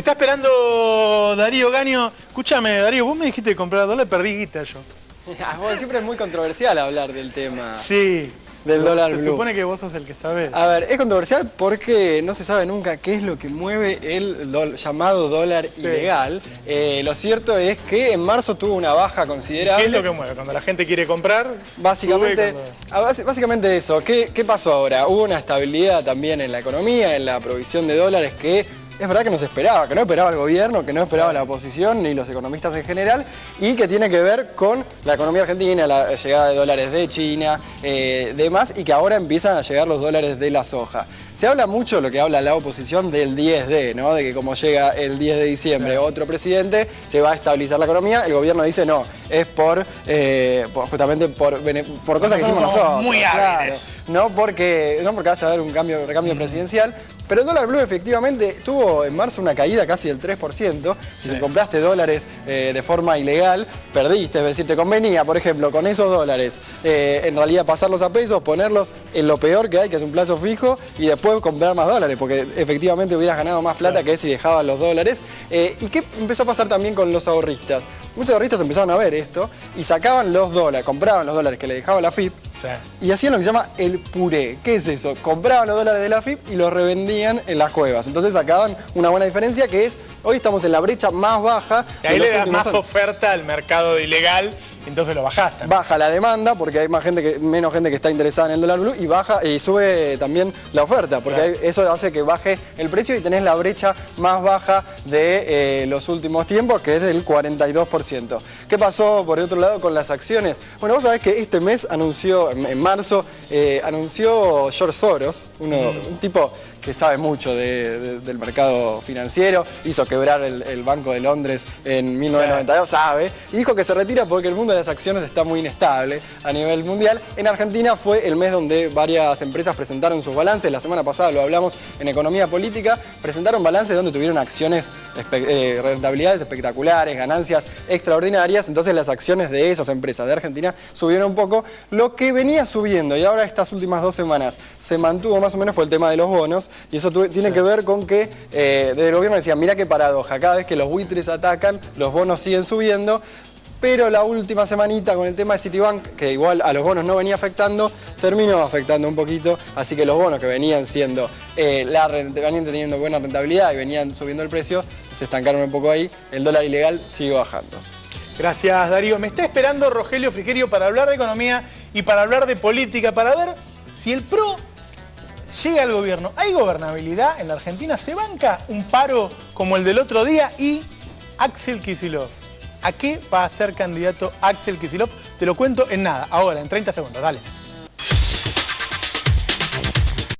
está esperando Darío Gaño. Escúchame, Darío, vos me dijiste comprar dólar, perdí guita yo. Bueno, siempre es muy controversial hablar del tema. Sí. Del dólar blue. Se supone que vos sos el que sabés. A ver, es controversial porque no se sabe nunca qué es lo que mueve el llamado dólar ilegal. Lo cierto es que en marzo tuvo una baja considerable. ¿Qué es lo que mueve? Cuando la gente quiere comprar, básicamente eso. ¿Qué pasó ahora? Hubo una estabilidad también en la economía, en la provisión de dólares que es verdad que no se esperaba, que no esperaba el gobierno, que no esperaba la oposición ni los economistas en general, y que tiene que ver con la economía argentina, la llegada de dólares de China, demás, y que ahora empiezan a llegar los dólares de la soja. Se habla mucho, lo que habla la oposición, del 10D, ¿no? De que como llega el 10 de diciembre otro presidente, se va a estabilizar la economía. El gobierno dice no, es justamente por cosas que hicimos nosotros. Muy hábiles. Claro, no porque vaya a haber un recambio presidencial. Pero el dólar blue efectivamente tuvo en marzo una caída casi del 3%. Si te compraste dólares de forma ilegal, perdiste. Es decir, te convenía, por ejemplo, con esos dólares, en realidad pasarlos a pesos, ponerlos en lo peor que hay, que es un plazo fijo, y después comprar más dólares, porque efectivamente hubieras ganado más plata que si dejabas los dólares. ¿Y qué empezó a pasar también con los ahorristas? Muchos ahorristas empezaron a ver esto y sacaban los dólares, compraban los dólares que le dejaba la AFIP. Y hacían lo que se llama el puré. ¿Qué es eso? Compraban los dólares de la AFIP y los revendían en las cuevas. Entonces sacaban una buena diferencia, que es, hoy estamos en la brecha más baja. Y ahí le das más oferta al mercado ilegal, entonces lo bajaste. Baja la demanda, porque hay menos gente que está interesada en el dólar blue, y sube también la oferta, porque eso hace que baje el precio y tenés la brecha más baja de los últimos tiempos, que es del 42%. ¿Qué pasó, por el otro lado, con las acciones? Bueno, vos sabés que este mes en marzo, anunció George Soros, un tipo que sabe mucho del mercado financiero, hizo quebrar el Banco de Londres en 1992, sabe, y dijo que se retira porque el mundo de las acciones está muy inestable a nivel mundial. En Argentina fue el mes donde varias empresas presentaron sus balances. La semana pasada lo hablamos en Economía Política, presentaron balances donde tuvieron acciones, rentabilidades espectaculares, ganancias extraordinarias. Entonces las acciones de esas empresas de Argentina subieron un poco. Lo que venía subiendo y ahora estas últimas 2 semanas se mantuvo más o menos fue el tema de los bonos, y eso tiene que ver con que desde el gobierno decían, mirá qué paradoja, cada vez que los buitres atacan, los bonos siguen subiendo. Pero la última semanita con el tema de Citibank, que igual a los bonos no venía afectando, terminó afectando un poquito. Así que los bonos que venían venían teniendo buena rentabilidad y venían subiendo el precio, se estancaron un poco ahí. El dólar ilegal sigue bajando. Gracias, Darío. Me está esperando Rogelio Frigerio para hablar de economía y para hablar de política, para ver si el PRO llega al gobierno. ¿Hay gobernabilidad en la Argentina? ¿Se banca un paro como el del otro día? Y Axel Kicillof. ¿A qué va a ser candidato Axel Kicillof? Te lo cuento en nada, ahora, en 30 segundos. Dale.